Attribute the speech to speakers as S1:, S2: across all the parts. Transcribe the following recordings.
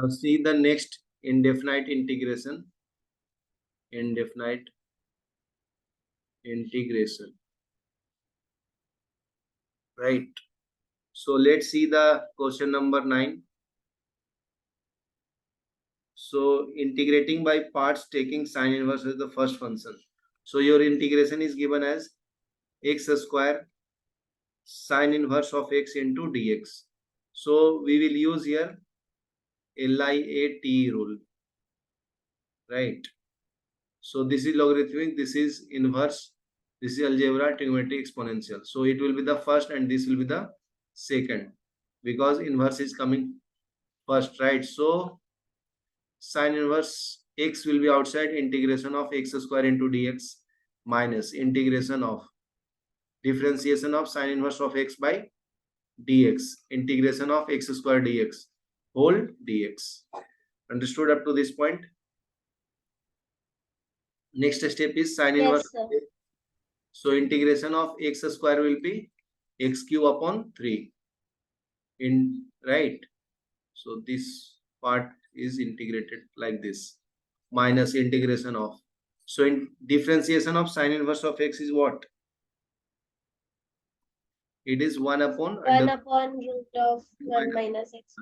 S1: Now see the next indefinite integration. Indefinite integration. Right. So let's see the question number 9. So integrating by parts taking sine inverse as the first function. So your integration is given as x square sine inverse of x into dx. So we will use here LIAT rule, right? So this is logarithmic, this is inverse, this is algebra, trigonometric, exponential. So it will be the first and this will be the second because inverse is coming first, right? So sine inverse x will be outside, integration of x square into dx minus integration of differentiation of sine inverse of x by dx, integration of x square dx whole dx. Understood up to this point? Next step is sine inverse.
S2: Yes, sir.
S1: So integration of x square will be x cube upon 3 in, right? So this part is integrated like this minus integration of. So in differentiation of sine inverse of x is what? It is 1 upon
S2: 1
S1: under
S2: upon root of 1 minus x.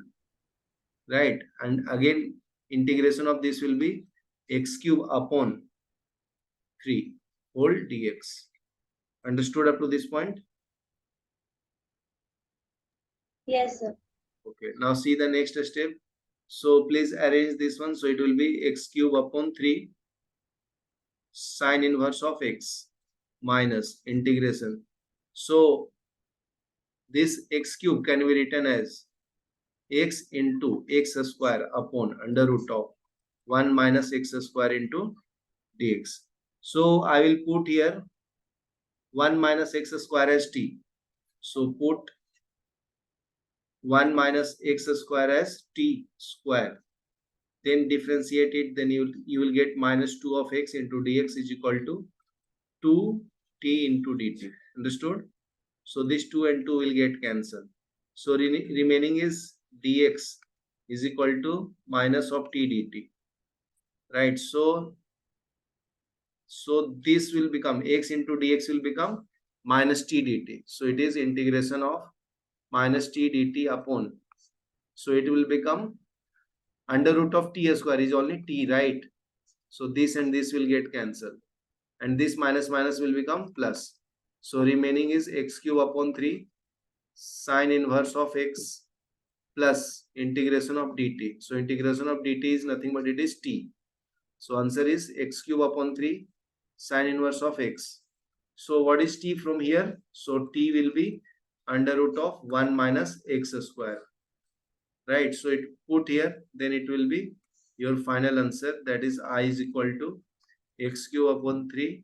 S1: right, and again integration of this will be x cube upon 3 whole dx. Understood up to this point?
S2: Yes, sir.
S1: Okay, now see the next step. So please arrange this one. So it will be x cube upon 3 sine inverse of x minus integration. So this x cube can be written as x into x square upon under root of 1 minus x square into dx. So I will put here 1 minus x square as t. So put 1 minus x square as t square. Then differentiate it, then you will get minus 2 of x into dx is equal to 2t into dt. Understood? So this 2 and 2 will get cancelled. So remaining is dx is equal to minus of t dt. Right? So this will become x into dx will become minus t dt. So it is integration of minus t dt upon. So it will become under root of t square is only t, right? So this and this will get cancelled. And this minus minus will become plus. So remaining is x cube upon 3 sine inverse of x plus integration of dt. So integration of dt is nothing but it is t. So answer is x cube upon 3 sine inverse of x. So what is t from here? So t will be under root of 1 minus x square. Right? So it put here, then it will be your final answer, that is I is equal to x cube upon 3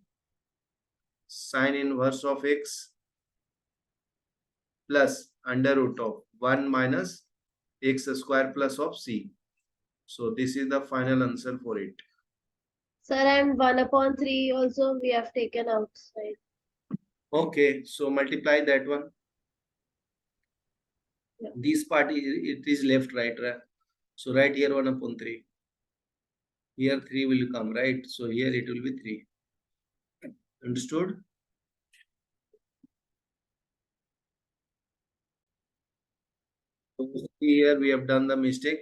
S1: sine inverse of x plus under root of 1 minus x square plus of c. So this is the final answer for it.
S2: Sir, and 1 upon 3 also we have taken outside.
S1: Okay, so multiply that one.
S2: Yeah.
S1: This part it is left, right? So right here 1 upon 3. Here 3 will come, right? So here it will be 3. Understood? So here we have done the mistake.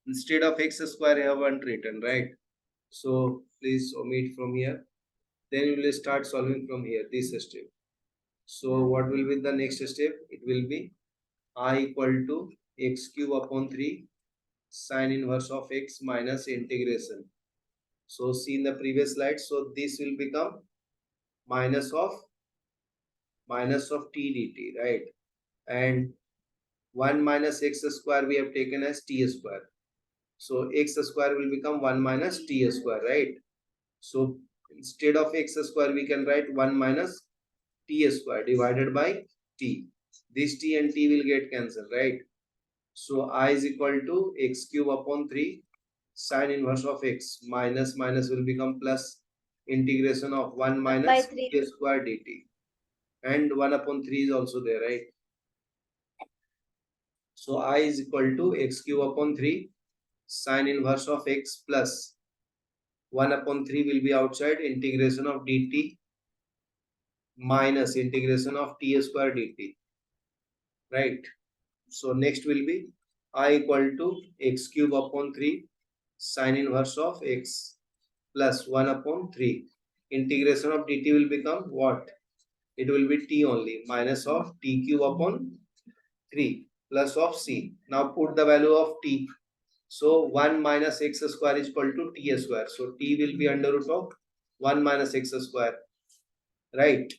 S1: Instead of x square, I have 1 written, right? So please omit from here. Then you will start solving from here, this step. So what will be the next step? It will be I equal to x cube upon 3 sine inverse of x minus integration. So see in the previous slide, so this will become minus of t dt, right? And 1 minus x square we have taken as t square. So x square will become 1 minus t square, right? So instead of x square, we can write 1 minus t square divided by t. This t and t will get cancelled, right? So I is equal to x cube upon 3 sine inverse of x minus minus will become plus integration of 1 minus t square dt. And 1 upon 3 is also there, right? So I is equal to x cube upon 3 sine inverse of x plus 1 upon 3 will be outside, integration of dt minus integration of t square dt, right? So next will be I equal to x cube upon 3 sine inverse of x plus 1 upon 3. Integration of dt will become what? It will be t only, minus of t cube upon 3 plus of c. Now put the value of t. So 1 minus x square is equal to t square. So t will be under root of 1 minus x square, right?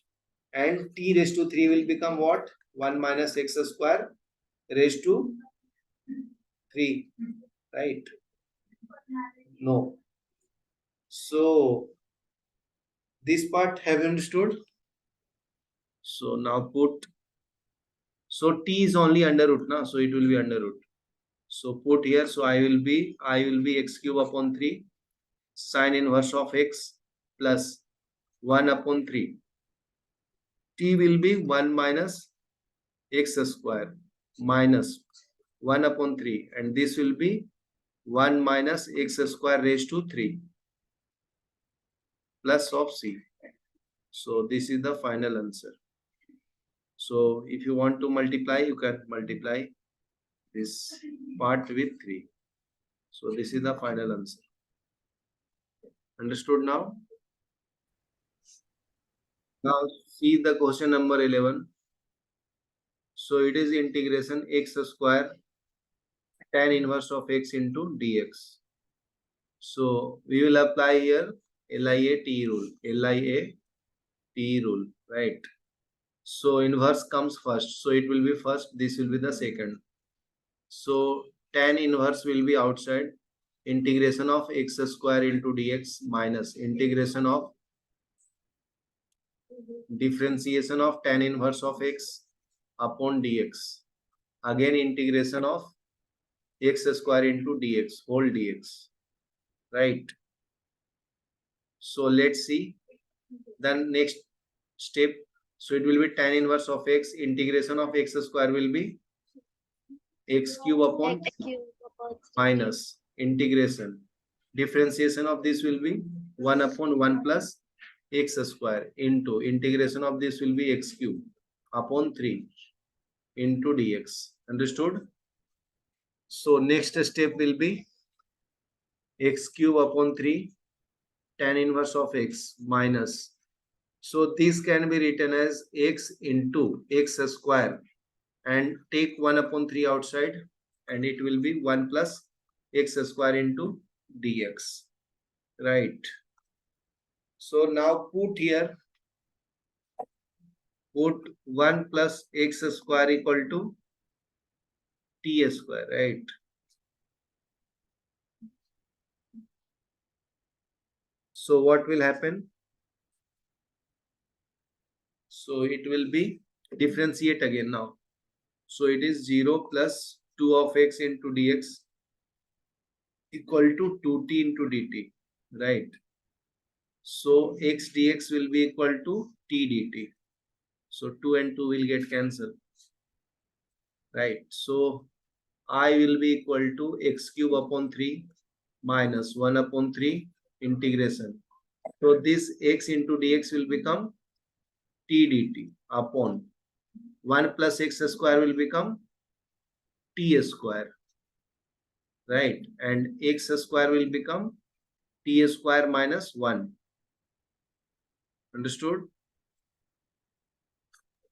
S1: And t raised to 3 will become what? 1 minus x square raised to 3, right? No. So this part have you understood? So now put, so t is only under root now, so it will be under root. So put here, so I will be x cube upon 3 sine inverse of x plus 1 upon 3. T will be 1 minus x square minus 1 upon 3, and this will be 1 minus x square raised to 3 plus of c. So this is the final answer. So if you want to multiply, you can multiply this part with 3. So this is the final answer. Understood now? Now see the question number 11. So it is integration x square tan inverse of x into dx. So we will apply here LIA-T rule. LIA-T rule, right? So inverse comes first. So it will be first. This will be the second. So tan inverse will be outside. Integration of x square into dx minus integration of differentiation of tan inverse of x upon dx. Again integration of x square into dx, whole dx, right? So let's see the next step. So it will be tan inverse of x, integration of x square will be x cube upon
S2: X cube upon 3.
S1: minus integration. Differentiation of this will be 1 upon 1 plus x square into integration of this will be x cube upon 3 into dx. Understood? So next step will be x cube upon 3 tan inverse of x minus. So this can be written as x into x square and take 1 upon 3 outside, and it will be 1 plus x square into dx, right? So now put here, put 1 plus x square equal to t square, right? So what will happen? So it will be differentiate again now. So it is 0 plus 2 of x into dx equal to 2t into dt, right? So x dx will be equal to t dt. So 2 and 2 will get cancelled, right? So I will be equal to x cube upon 3 minus 1 upon 3 integration. So this x into dx will become t dt upon 1 plus x square will become t square, right? And x square will become t square minus 1. Understood?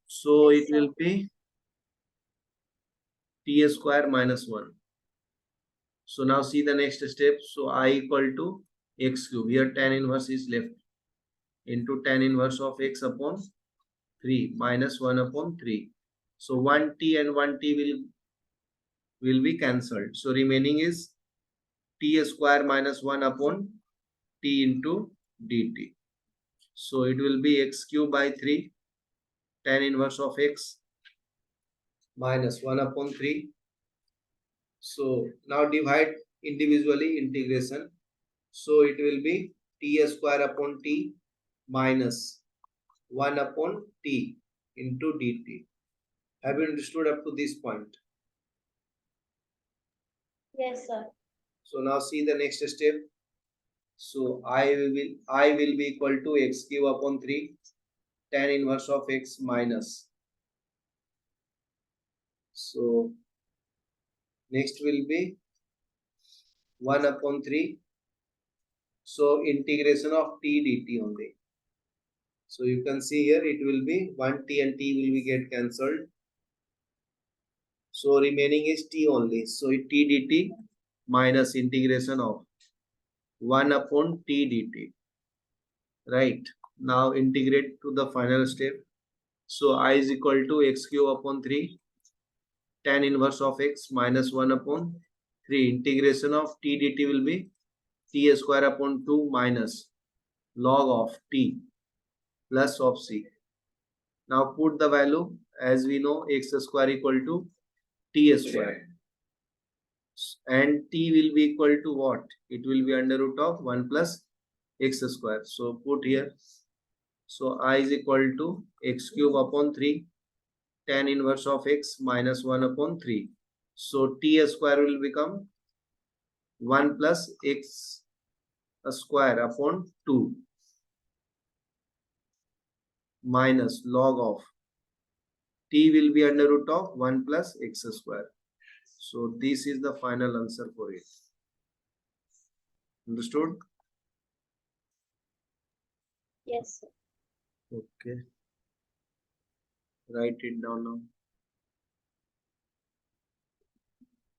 S1: So
S2: Yes,
S1: it will be t square minus 1. So now see the next step. So I equal to x cube. Here tan inverse is left into tan inverse of x upon 3 minus 1 upon 3. So 1t and 1t will be cancelled. So remaining is t square minus 1 upon t into dt. So it will be x cube by 3 tan inverse of x minus 1 upon 3. So now divide individually integration. So it will be t square upon t minus 1 upon t into dt. Have you understood up to this point?
S2: yes, sir.
S1: So now see the next step. So I will be equal to x cube upon 3 tan inverse of x minus. So next will be 1 upon 3. So integration of t dt only. So you can see here it will be 1t and t will be get cancelled. So remaining is t only. So t dt minus integration of 1 upon t dt. Right. Now integrate to the final step. So I is equal to x cube upon 3 tan inverse of x minus 1 upon 3. Integration of t dt will be t square upon 2 minus log of t plus of c. Now put the value, as we know, x square equal to t square. And t will be equal to what? It will be under root of 1 plus x square. So put here. So I is equal to x cube upon 3 tan inverse of x minus 1 upon 3. So t square will become 1 plus x square upon 2 minus log of t will be under root of 1 plus x square. So this is the final answer for it. Understood?
S2: Yes, sir.
S1: Okay. Write it down now.